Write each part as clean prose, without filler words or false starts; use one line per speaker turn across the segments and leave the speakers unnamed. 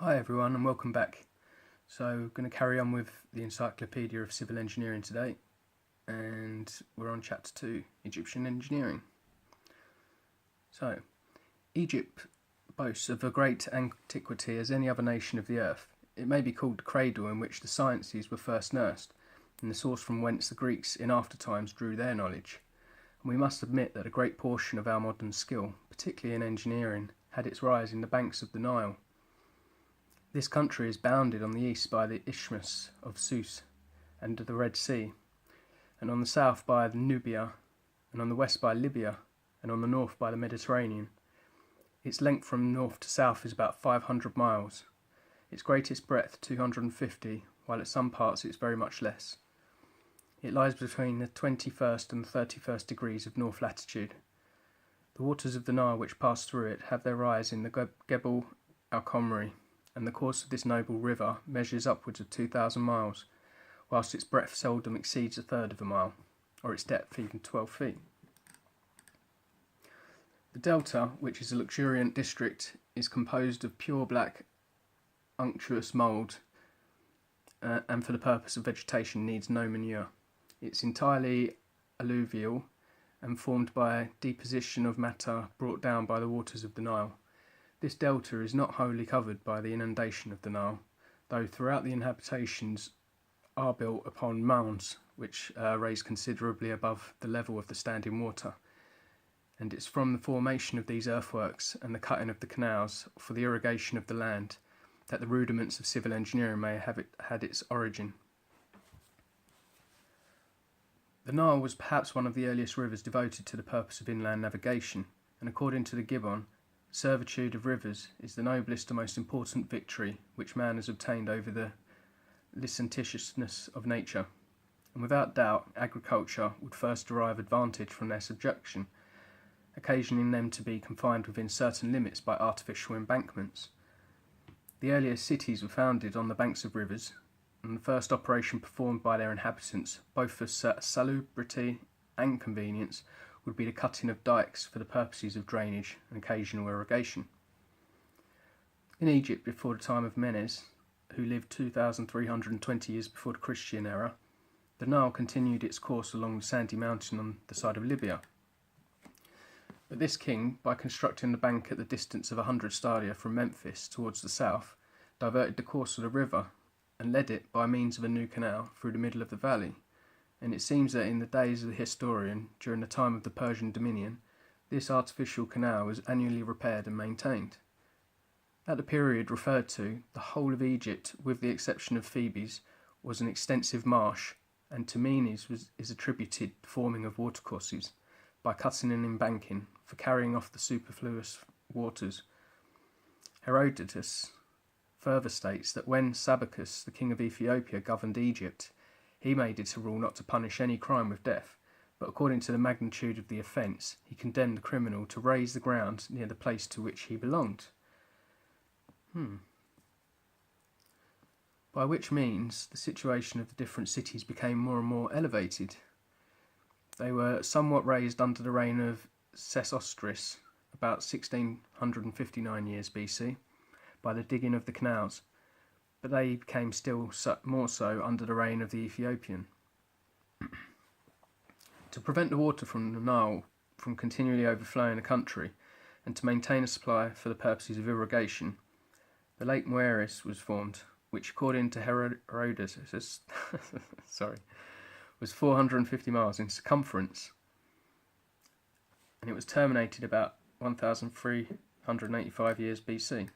Hi everyone and welcome back. So we're going to carry on with the Encyclopaedia of Civil Engineering today, and we're on chapter 2, Egyptian Engineering. So, Egypt boasts of a great antiquity as any other nation of the earth. It may be called the cradle in which the sciences were first nursed, and the source from whence the Greeks in after times drew their knowledge. And we must admit that a great portion of our modern skill, particularly in engineering, had its rise in the banks of the Nile. This country is bounded on the east by the Isthmus of Suez and the Red Sea, and on the south by the Nubia, and on the west by Libya, and on the north by the Mediterranean. Its length from north to south is about 500 miles, its greatest breadth 250, while at some parts it's very much less. It lies between the 21st and 31st degrees of north latitude. The waters of the Nile which pass through it have their rise in the Gebel al-Qamri, and the course of this noble river measures upwards of 2,000 miles, whilst its breadth seldom exceeds a third of a mile, or its depth even 12 feet. The delta, which is a luxuriant district, is composed of pure black unctuous mould, and for the purpose of vegetation needs no manure. It's entirely alluvial and formed by deposition of matter brought down by the waters of the Nile. This delta is not wholly covered by the inundation of the Nile, though throughout the inhabitations are built upon mounds which raise considerably above the level of the standing water, and it's from the formation of these earthworks and the cutting of the canals for the irrigation of the land that the rudiments of civil engineering may have had its origin. The Nile was perhaps one of the earliest rivers devoted to the purpose of inland navigation, and according to the Gibbon, servitude of rivers is the noblest and most important victory which man has obtained over the licentiousness of nature, and without doubt agriculture would first derive advantage from their subjection, occasioning them to be confined within certain limits by artificial embankments. The earliest cities were founded on the banks of rivers, and the first operation performed by their inhabitants, both for salubrity and convenience, would be the cutting of dikes for the purposes of drainage and occasional irrigation. In Egypt, before the time of Menes, who lived 2,320 years before the Christian era, the Nile continued its course along the sandy mountain on the side of Libya. But this king, by constructing the bank at the distance of 100 stadia from Memphis towards the south, diverted the course of the river and led it by means of a new canal through the middle of the valley. And it seems that in the days of the historian, during the time of the Persian dominion, this artificial canal was annually repaired and maintained. At the period referred to, the whole of Egypt, with the exception of Thebes, was an extensive marsh, and to Menes is attributed the forming of watercourses by cutting and embanking for carrying off the superfluous waters. Herodotus further states that when Sabacus, the king of Ethiopia, governed Egypt, he made it a rule not to punish any crime with death, but according to the magnitude of the offence, he condemned the criminal to raze the ground near the place to which he belonged. By which means the situation of the different cities became more and more elevated. They were somewhat raised under the reign of Sesostris, about 1659 years BC, by the digging of the canals, but they became still more so under the reign of the Ethiopian. To prevent the water from the Nile from continually overflowing the country, and to maintain a supply for the purposes of irrigation, the Lake Moeris was formed, which according to Herodotus was 450 miles in circumference, and it was terminated about 1,385 years BC.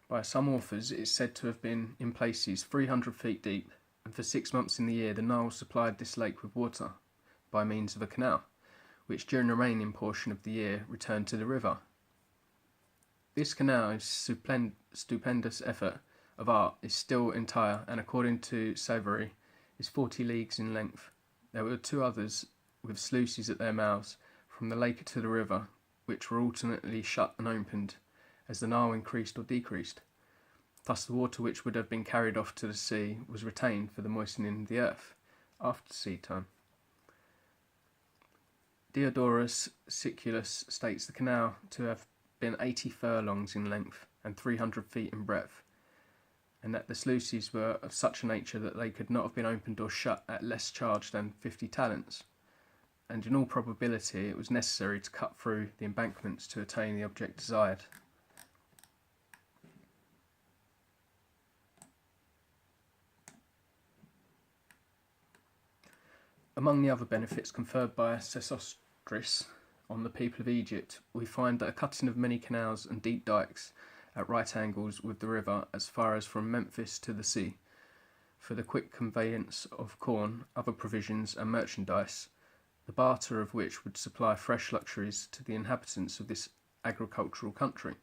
By some authors, it is said to have been in places 300 feet deep, and for 6 months in the year the Nile supplied this lake with water by means of a canal, which during the remaining portion of the year returned to the river. This canal, is stupendous effort of art, is still entire, and according to Savary, is 40 leagues in length. There were two others with sluices at their mouths from the lake to the river, which were alternately shut and opened as the Nile increased or decreased. Thus the water which would have been carried off to the sea was retained for the moistening of the earth after seed time. Diodorus Siculus states the canal to have been 80 furlongs in length and 300 feet in breadth, and that the sluices were of such a nature that they could not have been opened or shut at less charge than 50 talents, and in all probability it was necessary to cut through the embankments to attain the object desired. Among the other benefits conferred by Sesostris on the people of Egypt, we find that a cutting of many canals and deep dikes at right angles with the river as far as from Memphis to the sea, for the quick conveyance of corn, other provisions and merchandise, the barter of which would supply fresh luxuries to the inhabitants of this agricultural country,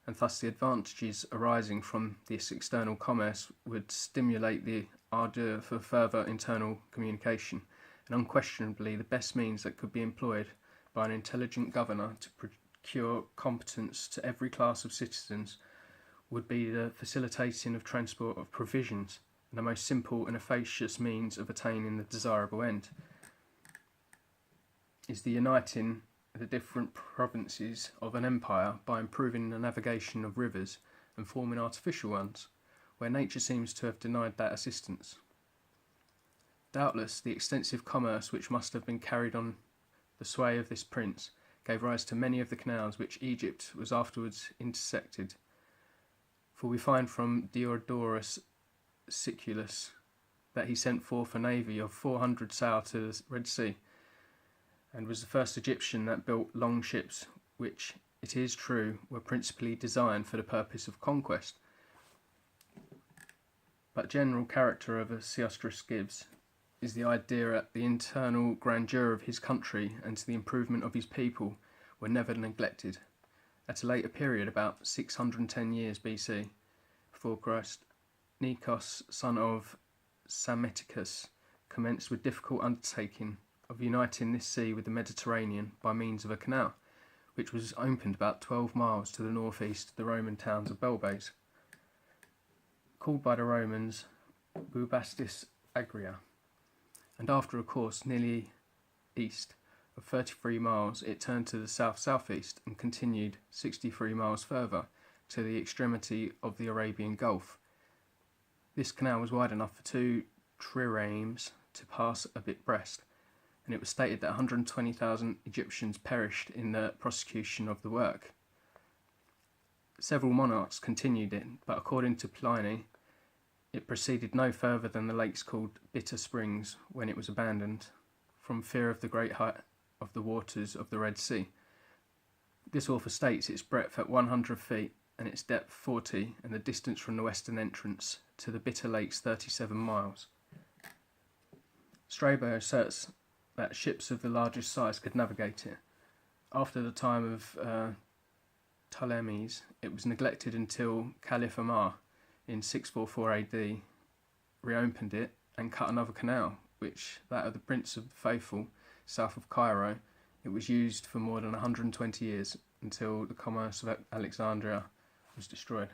and thus the advantages arising from this external commerce would stimulate the ardour for further internal communication, and unquestionably the best means that could be employed by an intelligent governor to procure competence to every class of citizens would be the facilitating of transport of provisions, and the most simple and efficacious means of attaining the desirable end is the uniting the different provinces of an empire by improving the navigation of rivers and forming artificial ones, where nature seems to have denied that assistance. Doubtless the extensive commerce which must have been carried on the sway of this prince gave rise to many of the canals which Egypt was afterwards intersected, for we find from Diodorus Siculus that he sent forth a navy of 400 sail to the Red Sea, and was the first Egyptian that built long ships which, it is true, were principally designed for the purpose of conquest. But general character of Sesostris gives is the idea that the internal grandeur of his country and to the improvement of his people were never neglected. At a later period, about 610 years BC, before Christ, Nikos, son of Psammetichus, commenced with difficult undertaking of uniting this sea with the Mediterranean by means of a canal, which was opened about 12 miles to the northeast of the Roman towns of Belbase, called by the Romans Bubastis Agria, and after a course nearly east of 33 miles it turned to the south-southeast and continued 63 miles further to the extremity of the Arabian Gulf. This canal was wide enough for 2 triremes to pass a bit breast, and it was stated that 120,000 Egyptians perished in the prosecution of the work. Several monarchs continued it, but according to Pliny, it proceeded no further than the lakes called Bitter Springs when it was abandoned, from fear of the great height of the waters of the Red Sea. This author states its breadth at 100 feet and its depth 40, and the distance from the western entrance to the Bitter Lakes 37 miles. Strabo asserts that ships of the largest size could navigate it. After the time of Ptolemies, it was neglected until Caliph Omar, in 644 AD, reopened it and cut another canal, which, that of the Prince of the Faithful, south of Cairo. It was used for more than 120 years until the commerce of Alexandria was destroyed.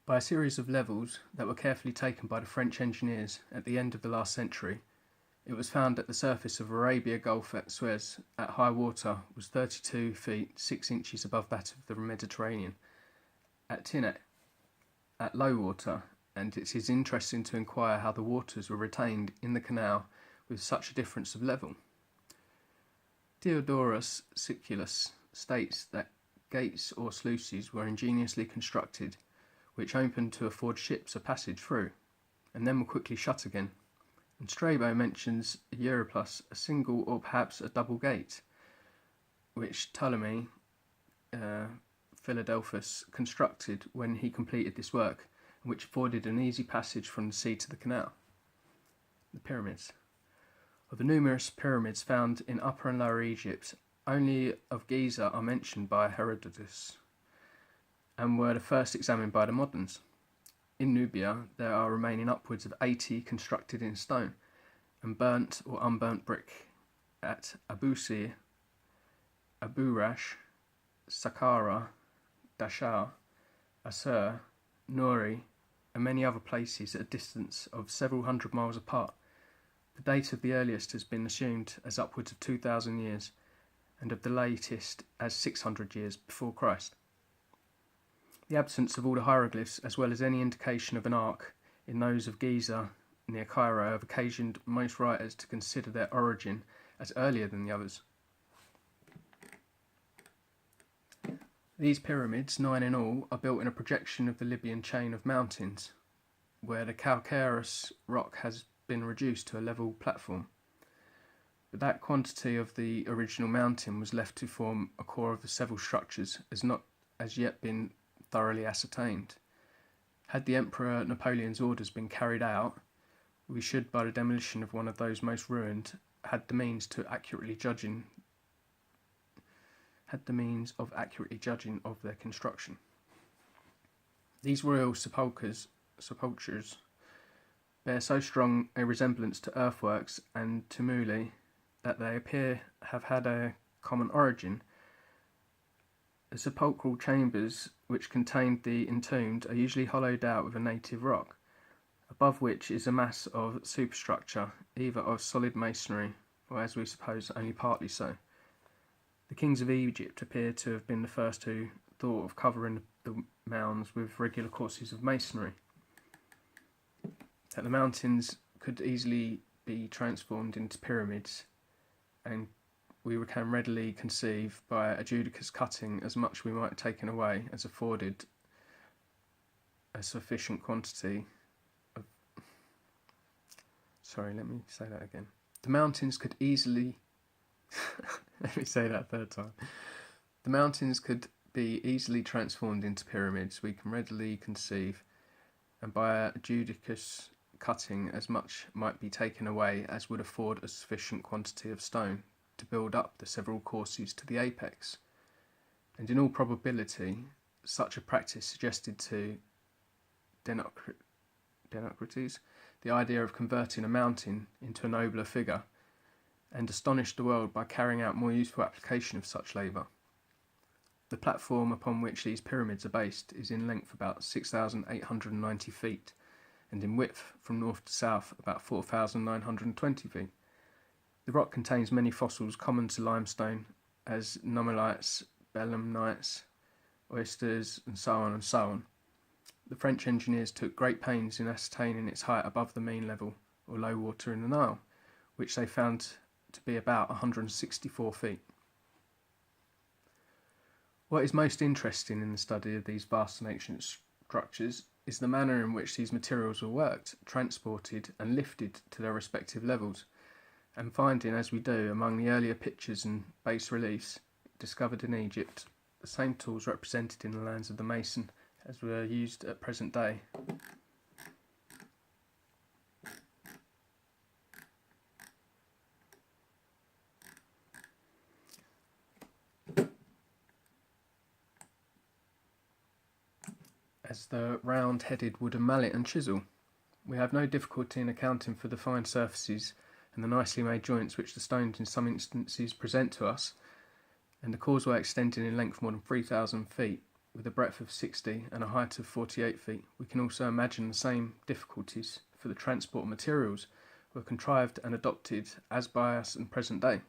By a series of levels that were carefully taken by the French engineers at the end of the last century, it was found that the surface of Arabia Gulf at Suez at high water was 32 feet 6 inches above that of the Mediterranean at Tinette at low water, and it is interesting to inquire how the waters were retained in the canal with such a difference of level. Diodorus Siculus states that gates or sluices were ingeniously constructed, which opened to afford ships a passage through, and then were quickly shut again. And Strabo mentions Europlus, a single or perhaps a double gate, which Ptolemy Philadelphus constructed when he completed this work, and which afforded an easy passage from the sea to the canal. The pyramids. Of the numerous pyramids found in Upper and Lower Egypt, only of Giza are mentioned by Herodotus, and were the first examined by the moderns. In Nubia, there are remaining upwards of 80 constructed in stone and burnt or unburnt brick at Abusir, Aburash, Saqqara, Dashar, Assur, Nuri, and many other places at a distance of several hundred miles apart. The date of the earliest has been assumed as upwards of 2,000 years, and of the latest as 600 years before Christ. The absence of all the hieroglyphs, as well as any indication of an ark in those of Giza near Cairo, have occasioned most writers to consider their origin as earlier than the others. These pyramids, 9 in all, are built in a projection of the Libyan chain of mountains, where the calcareous rock has been reduced to a level platform. But that quantity of the original mountain was left to form a core of the several structures has not as yet been thoroughly ascertained. Had the Emperor Napoleon's orders been carried out, we should, by the demolition of one of those most ruined, had the means of accurately judging of their construction. These royal sepulchres bear so strong a resemblance to earthworks and tumuli that they appear have had a common origin. The sepulchral chambers which contained the entombed are usually hollowed out with a native rock, above which is a mass of superstructure, either of solid masonry, or, as we suppose, only partly so. The kings of Egypt appear to have been the first who thought of covering the mounds with regular courses of masonry. That the mountains could easily be transformed into pyramids, and we can readily conceive by a judicious cutting as much we might have taken away as afforded a sufficient quantity of... Sorry, let me say that again. The mountains could easily... Let me say that a third time. The mountains could be easily transformed into pyramids, we can readily conceive, and by a judicious cutting as much might be taken away as would afford a sufficient quantity of stone to build up the several courses to the apex. And in all probability, such a practice suggested to Democritus the idea of converting a mountain into a nobler figure, and astonished the world by carrying out more useful application of such labour. The platform upon which these pyramids are based is in length about 6,890 feet, and in width from north to south about 4,920 feet. The rock contains many fossils common to limestone, as nummulites, belemnites, oysters, and so on and so on. The French engineers took great pains in ascertaining its height above the mean level, or low water in the Nile, which they found to be about 164 feet. What is most interesting in the study of these vast and ancient structures is the manner in which these materials were worked, transported, and lifted to their respective levels, and finding, as we do, among the earlier pictures and bas-reliefs discovered in Egypt, the same tools represented in the lands of the Mason as were used at present day. As the round-headed wooden mallet and chisel. We have no difficulty in accounting for the fine surfaces and the nicely made joints which the stones in some instances present to us, and the causeway extending in length more than 3,000 feet, with a breadth of 60 and a height of 48 feet. We can also imagine the same difficulties for the transport of materials were contrived and adopted as by us in present day.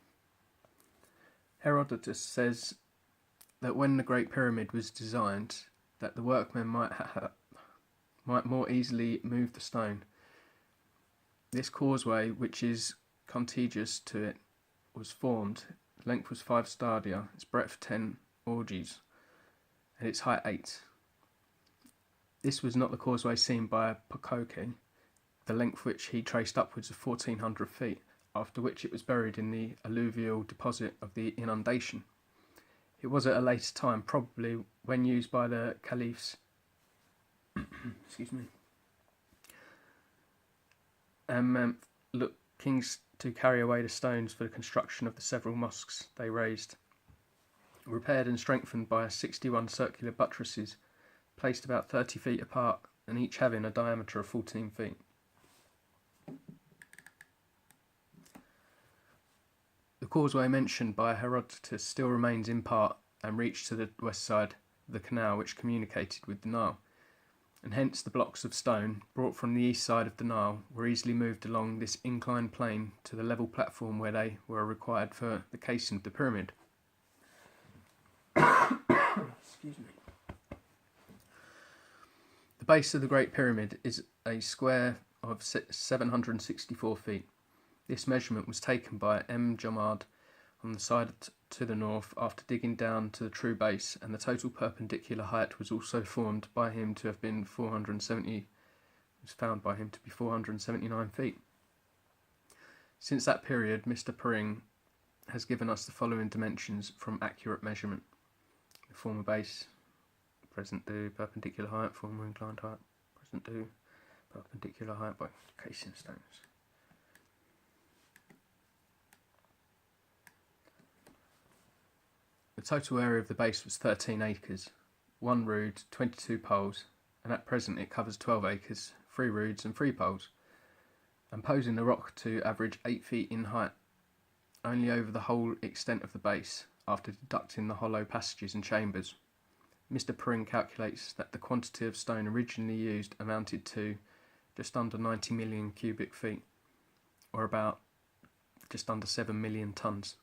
Herodotus says that when the Great Pyramid was designed, that the workmen might more easily move the stone. This causeway, which is contiguous to it, was formed. Its length was 5 stadia, its breadth 10 orgies, and its height 8. This was not the causeway seen by Pocock, the length which he traced upwards of 1,400 feet, after which it was buried in the alluvial deposit of the inundation. It was at a later time, probably when used by the caliphs kings to carry away the stones for the construction of the several mosques they raised, repaired and strengthened by 61 circular buttresses, placed about 30 feet apart, and each having a diameter of 14 feet. The causeway mentioned by Herodotus still remains in part and reached to the west side of the canal which communicated with the Nile. and hence the blocks of stone brought from the east side of the Nile were easily moved along this inclined plane to the level platform where they were required for the casing of the pyramid. Excuse me. The base of the Great Pyramid is a square of 764 feet. This measurement was taken by M. Jomard on the side to the north after digging down to the true base, and the total perpendicular height was also found by him to be 479 feet. Since that period, Mr. Pring has given us the following dimensions from accurate measurement: the former base, present due, perpendicular height, former inclined height, present due, perpendicular height by casing stones. The total area of the base was 13 acres, 1 rood, 22 poles, and at present it covers 12 acres, 3 roods and 3 poles, and posing the rock to average 8 feet in height, only over the whole extent of the base, after deducting the hollow passages and chambers. Mr. Pring calculates that the quantity of stone originally used amounted to just under 90 million cubic feet, or about just under 7 million tonnes.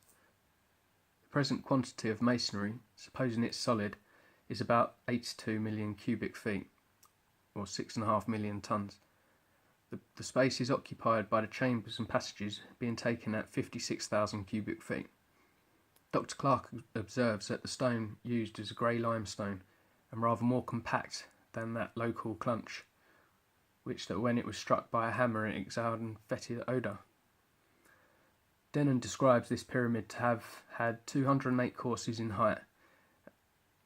The present quantity of masonry, supposing it's solid, is about 82 million cubic feet, or 6.5 million tonnes. The space is occupied by the chambers and passages being taken at 56,000 cubic feet. Dr. Clark observes that the stone used is a grey limestone and rather more compact than that local clunch, which that when it was struck by a hammer it exhaled a fetid odour. Denon describes this pyramid to have had 208 courses in height.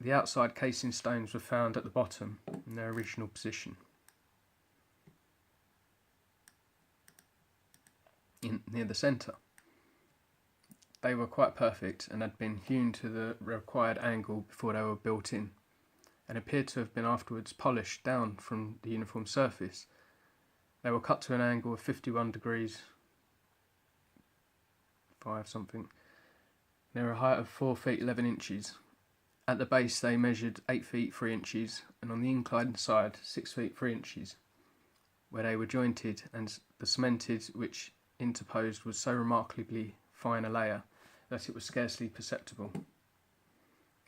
The outside casing stones were found at the bottom in their original position, near the centre. They were quite perfect and had been hewn to the required angle before they were built in, and appeared to have been afterwards polished down from the uniform surface. They were cut to an angle of 51 degrees 5 something. They were a height of 4 feet 11 inches. At the base they measured 8 feet 3 inches, and on the inclined side 6 feet 3 inches, where they were jointed, and the cemented which interposed was so remarkably fine a layer that it was scarcely perceptible.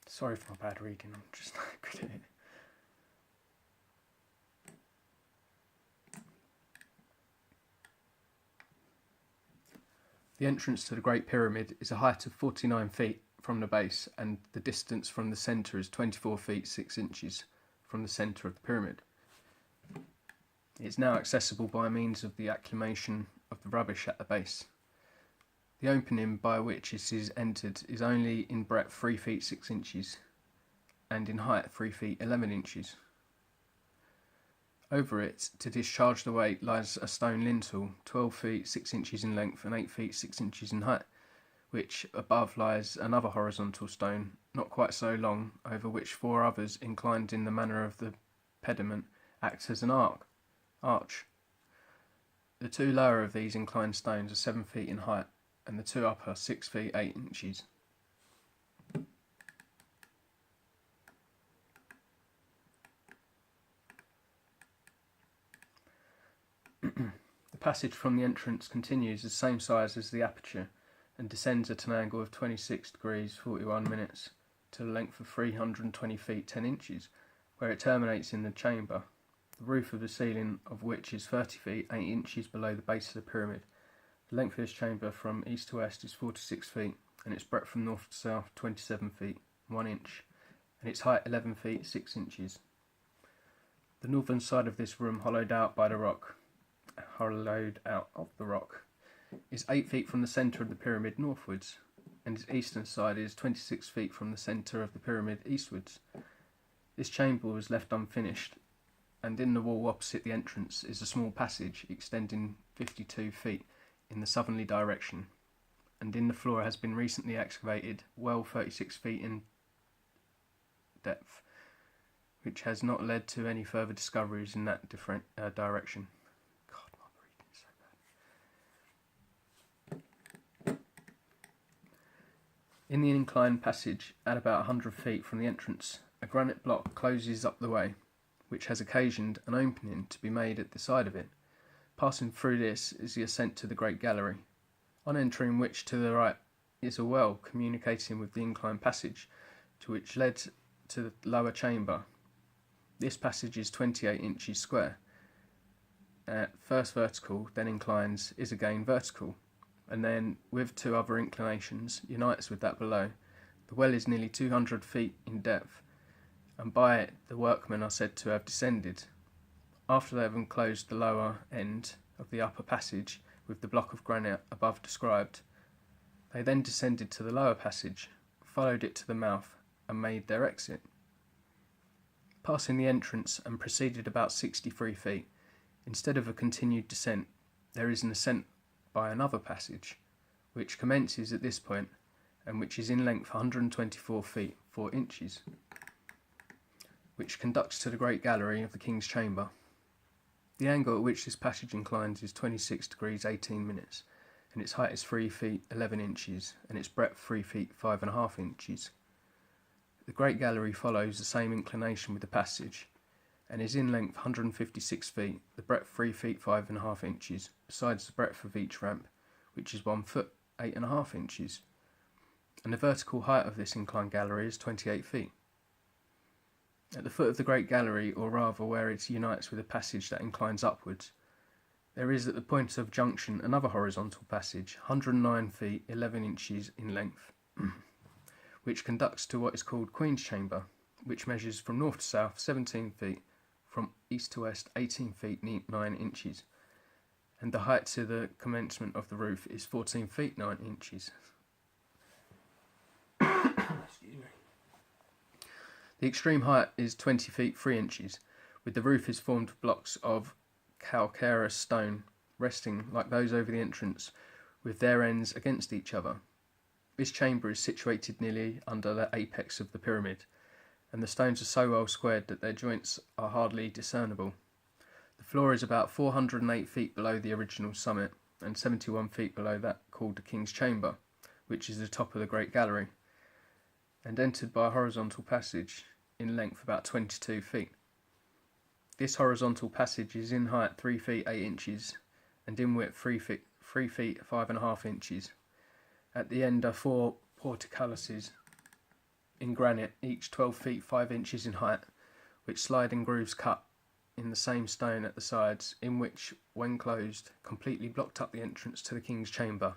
Sorry for my bad reading, I'm just not good at it. The entrance to the Great Pyramid is a height of 49 feet from the base, and the distance from the centre is 24 feet 6 inches from the centre of the pyramid. It is now accessible by means of the acclimation of the rubbish at the base. The opening by which it is entered is only in breadth 3 feet 6 inches, and in height 3 feet 11 inches. Over it, to discharge the weight, lies a stone lintel, 12 feet 6 inches in length and 8 feet 6 inches in height, which above lies another horizontal stone, not quite so long, over which 4 others, inclined in the manner of the pediment, act as an arch. The 2 lower of these inclined stones are 7 feet in height, and the 2 upper 6 feet 8 inches. The passage from the entrance continues the same size as the aperture, and descends at an angle of 26 degrees 41 minutes to a length of 320 feet 10 inches, where it terminates in the chamber, the roof of the ceiling of which is 30 feet 8 inches below the base of the pyramid. The length of this chamber from east to west is 46 feet, and its breadth from north to south 27 feet 1 inch, and its height 11 feet 6 inches. The northern side of this room, hollowed out of the rock, is 8 feet from the centre of the pyramid northwards, and its eastern side is 26 feet from the centre of the pyramid eastwards. This chamber was left unfinished, and in the wall opposite the entrance is a small passage extending 52 feet in the southerly direction, and in the floor has been recently excavated well 36 feet in depth, which has not led to any further discoveries in that different direction. God, my reading's so bad. In the inclined passage, at about 100 feet from the entrance, a granite block closes up the way. which has occasioned an opening to be made at the side of it. Passing through this is the ascent to the Great Gallery, on entering which to the right is a well communicating with the incline passage, to which led to the lower chamber. This passage is 28 inches square. At first vertical, then inclines, is again vertical, and then, with two other inclinations, unites with that below. The well is nearly 200 feet in depth, and by it the workmen are said to have descended. After they have enclosed the lower end of the upper passage with the block of granite above described, they then descended to the lower passage, followed it to the mouth, and made their exit. Passing the entrance and proceeded about 63 feet, instead of a continued descent, there is an ascent by another passage, which commences at this point, and which is in length 124 feet 4 inches, which conducts to the Great Gallery of the King's Chamber. The angle at which this passage inclines is 26 degrees 18 minutes, and its height is 3 feet 11 inches, and its breadth 3 feet 5.5 inches. The Great Gallery follows the same inclination with the passage, and is in length 156 feet, the breadth 3 feet 5.5 inches, besides the breadth of each ramp, which is 1 foot 8.5 inches, and the vertical height of this inclined gallery is 28 feet. At the foot of the Great Gallery, or rather where it unites with a passage that inclines upwards, there is at the point of junction another horizontal passage, 109 feet 11 inches in length, which conducts to what is called Queen's Chamber, which measures from north to south 17 feet, from east to west 18 feet 9 inches, and the height to the commencement of the roof is 14 feet 9 inches. Excuse me. The extreme height is 20 feet 3 inches, with the roof is formed of blocks of calcareous stone, resting like those over the entrance, with their ends against each other. This chamber is situated nearly under the apex of the pyramid, and the stones are so well squared that their joints are hardly discernible. The floor is about 408 feet below the original summit, and 71 feet below that called the King's Chamber, which is the top of the Great Gallery, and entered by a horizontal passage in length about 22 feet. This horizontal passage is in height 3 feet 8 inches, and in width 3 feet 5.5 inches. At the end are 4 portcullises in granite, each 12 feet 5 inches in height, which slide in grooves cut in the same stone at the sides, in which, when closed, completely blocked up the entrance to the King's Chamber,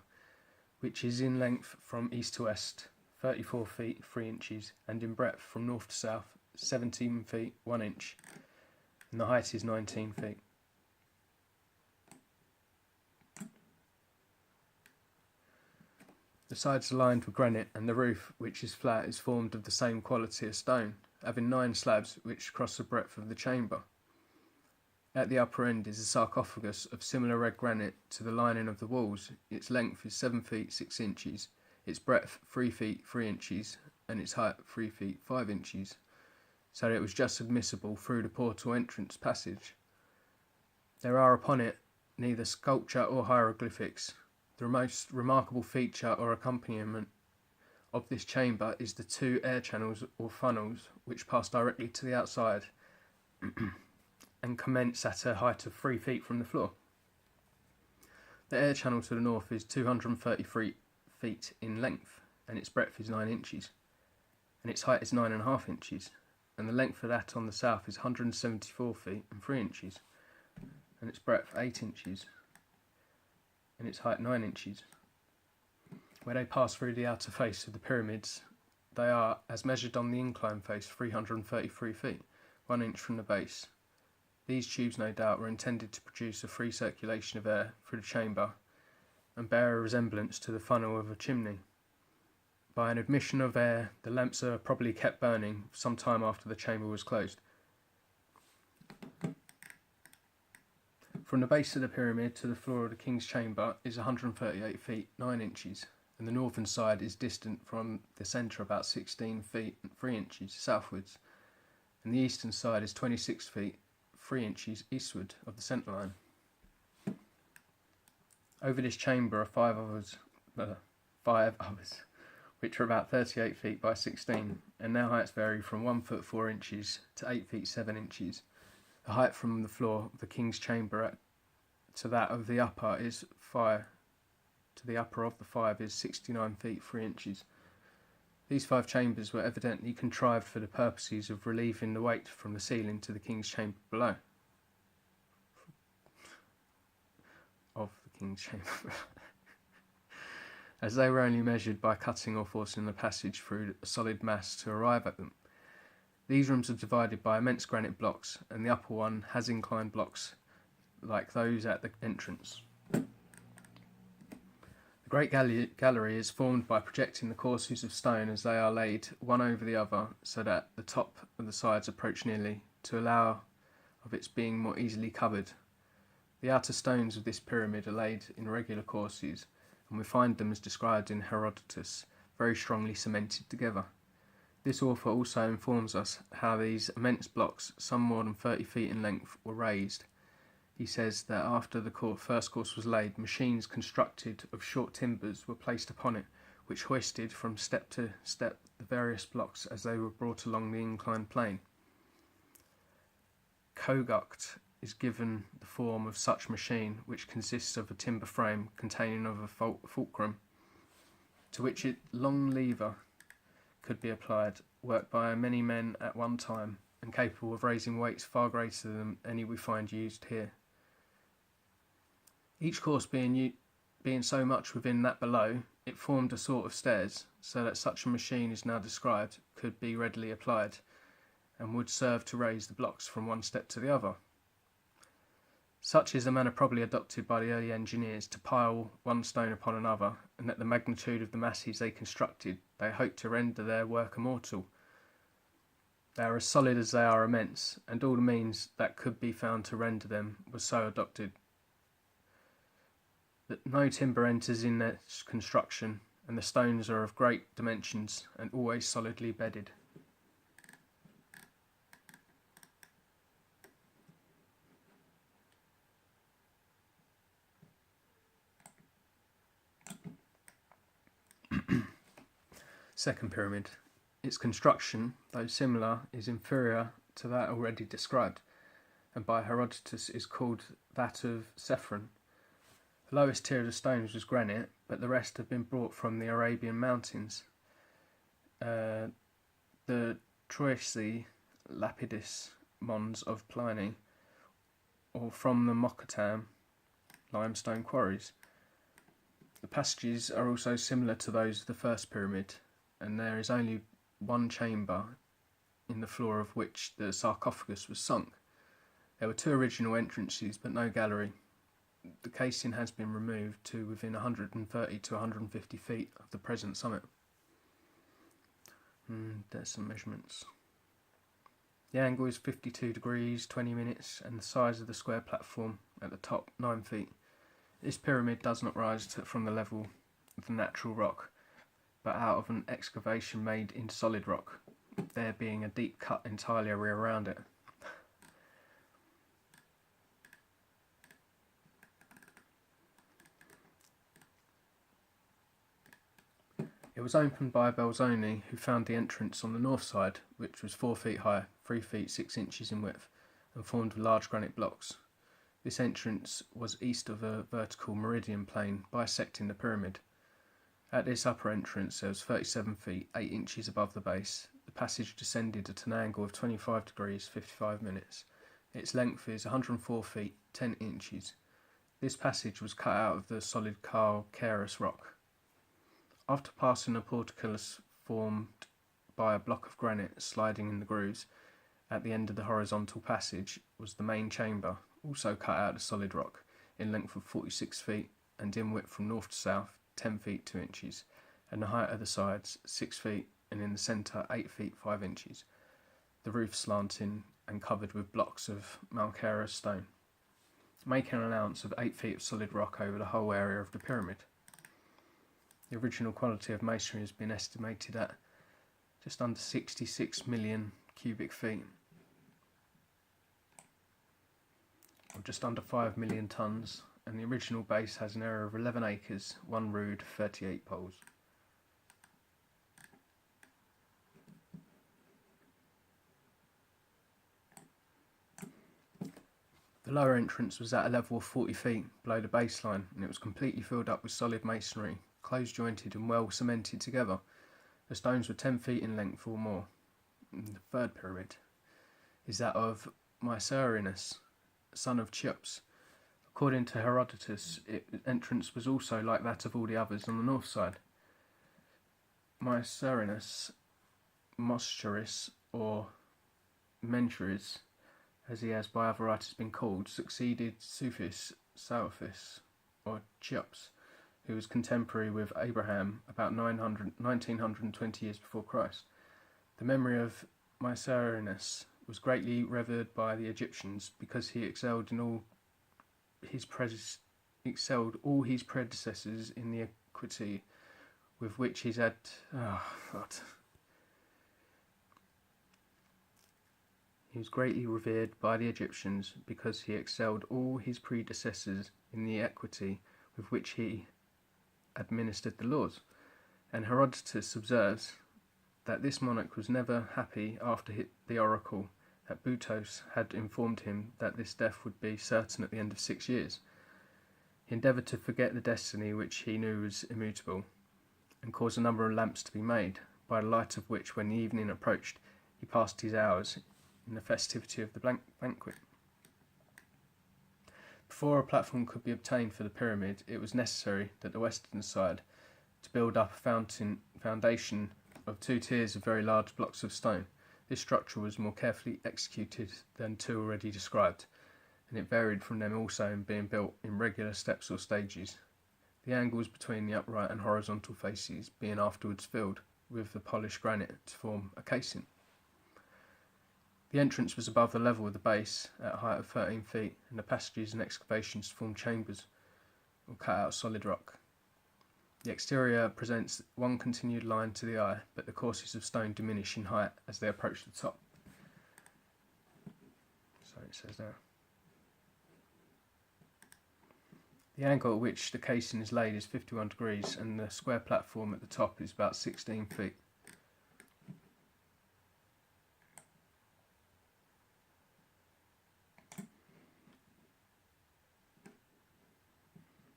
which is in length from east to west 34 feet 3 inches, and in breadth from north to south 17 feet 1 inch, and the height is 19 feet. The sides are lined with granite, and the roof, which is flat, is formed of the same quality as stone, having 9 slabs which cross the breadth of the chamber. At the upper end is a sarcophagus of similar red granite to the lining of the walls. Its length is 7 feet 6 inches, its breadth 3 feet 3 inches, and its height 3 feet 5 inches, so that it was just admissible through the portal entrance passage. There are upon it neither sculpture or hieroglyphics. The most remarkable feature or accompaniment of this chamber is the 2 air channels or funnels which pass directly to the outside and commence at a height of 3 feet from the floor. The air channel to the north is 233 feet in length, and its breadth is 9 inches, and its height is 9.5 inches, and the length of that on the south is 174 feet and 3 inches, and its breadth 8 inches, and its height 9 inches. Where they pass through the outer face of the pyramids, they are, as measured on the incline face, 333 feet, 1 inch from the base. These tubes, no doubt, were intended to produce a free circulation of air through the chamber, and bear a resemblance to the funnel of a chimney. By an admission of air, the lamps are probably kept burning some time after the chamber was closed. From the base of the pyramid to the floor of the King's Chamber is 138 feet 9 inches, and the northern side is distant from the centre about 16 feet 3 inches southwards, and the eastern side is 26 feet 3 inches eastward of the centre line. Over this chamber are 5 others, which are about 38 feet by 16, and their heights vary from 1 foot 4 inches to 8 feet 7 inches, The height from the floor of the king's chamber to that of the upper is 5 to the upper of the 5 is 69 feet 3 inches. These 5 chambers were evidently contrived for the purposes of relieving the weight from the ceiling to the king's chamber below. Of the king's chamber. As they were only measured by cutting or forcing the passage through a solid mass to arrive at them. These rooms are divided by immense granite blocks, and the upper one has inclined blocks like those at the entrance. The great gallery is formed by projecting the courses of stone as they are laid one over the other, so that the top and the sides approach nearly, to allow of its being more easily covered. The outer stones of this pyramid are laid in regular courses, and we find them, as described in Herodotus, very strongly cemented together. This author also informs us how these immense blocks, some more than 30 feet in length, were raised. He says that after the first course was laid, machines constructed of short timbers were placed upon it, which hoisted from step to step the various blocks as they were brought along the inclined plane. Koguct is given the form of such machine, which consists of a timber frame containing of a fulcrum, to which a long lever could be applied, worked by many men at one time, and capable of raising weights far greater than any we find used here. Each course being so much within that below, it formed a sort of stairs, so that such a machine as now described could be readily applied, and would serve to raise the blocks from one step to the other. Such is the manner probably adopted by the early engineers to pile one stone upon another, and at the magnitude of the masses they constructed, they hoped to render their work immortal. They are as solid as they are immense, and all the means that could be found to render them was so adopted that no timber enters in their construction, and the stones are of great dimensions and always solidly bedded. Second pyramid. Its construction, though similar, is inferior to that already described, and by Herodotus is called that of Cephren. The lowest tier of the stones was granite, but the rest have been brought from the Arabian mountains. The Troisi lapidis mons of Pliny, or from the Mokattam limestone quarries. The passages are also similar to those of the first pyramid, and there is only one chamber in the floor of which the sarcophagus was sunk. There were 2 original entrances, but no gallery. The casing has been removed to within 130 to 150 feet of the present summit. There's some measurements. The angle is 52 degrees, 20 minutes, and the size of the square platform at the top, 9 feet. This pyramid does not rise from the level of the natural rock, but out of an excavation made in solid rock, there being a deep cut entirely around it. It was opened by Belzoni, who found the entrance on the north side, which was 4 feet high, 3 feet 6 inches in width, and formed of large granite blocks. This entrance was east of a vertical meridian plane bisecting the pyramid. At this upper entrance there was 37 feet 8 inches above the base. The passage descended at an angle of 25 degrees 55 minutes. Its length is 104 feet 10 inches. This passage was cut out of the solid calcareous rock. After passing a portcullis formed by a block of granite sliding in the grooves, at the end of the horizontal passage was the main chamber, also cut out of solid rock, in length of 46 feet and in width from north to south 10 feet 2 inches, and the height of the sides 6 feet, and in the centre 8 feet 5 inches, the roof slanting and covered with blocks of calcareous stone, making an allowance of 8 feet of solid rock over the whole area of the pyramid. The original quality of masonry has been estimated at just under 66 million cubic feet, or just under 5 million tonnes, and the original base has an area of 11 acres, 1 rood, 38 poles. The lower entrance was at a level of 40 feet below the baseline, and it was completely filled up with solid masonry, close jointed and well cemented together. The stones were 10 feet in length or more. And the third pyramid is that of Mycerinus, son of Cheops. According to Herodotus, its entrance was also like that of all the others on the north side. Mycerinus, Moscheris, or Mencheres, as he has by other writers been called, succeeded Sufis, Sauphis, or Cheops, who was contemporary with Abraham about 1920 years before Christ. The memory of Mycerinus was greatly revered by the Egyptians because he excelled all his predecessors in the equity with which he's had. He was greatly revered by the Egyptians because he excelled all his predecessors in the equity with which he administered the laws. And Herodotus observes that this monarch was never happy after the oracle at Butos had informed him that this death would be certain at the end of 6 years. He endeavoured to forget the destiny which he knew was immutable, and caused a number of lamps to be made, by the light of which, when the evening approached, he passed his hours in the festivity of the banquet. Before a platform could be obtained for the pyramid, it was necessary that the western side to build up a foundation of 2 tiers of very large blocks of stone. This structure was more carefully executed than 2 already described, and it varied from them also in being built in regular steps or stages, the angles between the upright and horizontal faces being afterwards filled with the polished granite to form a casing. The entrance was above the level of the base at a height of 13 feet, and the passages and excavations formed chambers or cut out solid rock. The exterior presents one continued line to the eye, but the courses of stone diminish in height as they approach the top. So it says there. The angle at which the casing is laid is 51 degrees, and the square platform at the top is about 16 feet.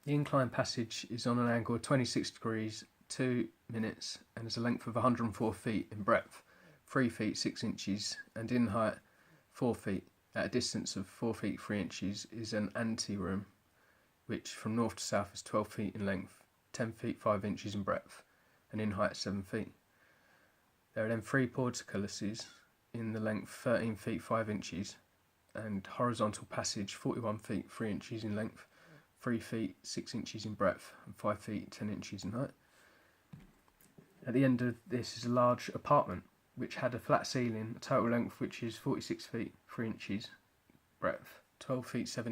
The inclined passage is on an angle of 26 degrees, 2 minutes, and has a length of 104 feet in breadth, 3 feet 6 inches, and in height 4 feet. At a distance of 4 feet 3 inches is an anteroom, which from north to south is 12 feet in length, 10 feet 5 inches in breadth, and in height 7 feet. There are then 3 portcullises in the length 13 feet 5 inches, and horizontal passage 41 feet 3 inches in length, 3 feet 6 inches in breadth, and 5 feet 10 inches in height. At the end of this is a large apartment which had a flat ceiling, a total length which is 46 feet 3 inches breadth, 12 feet 7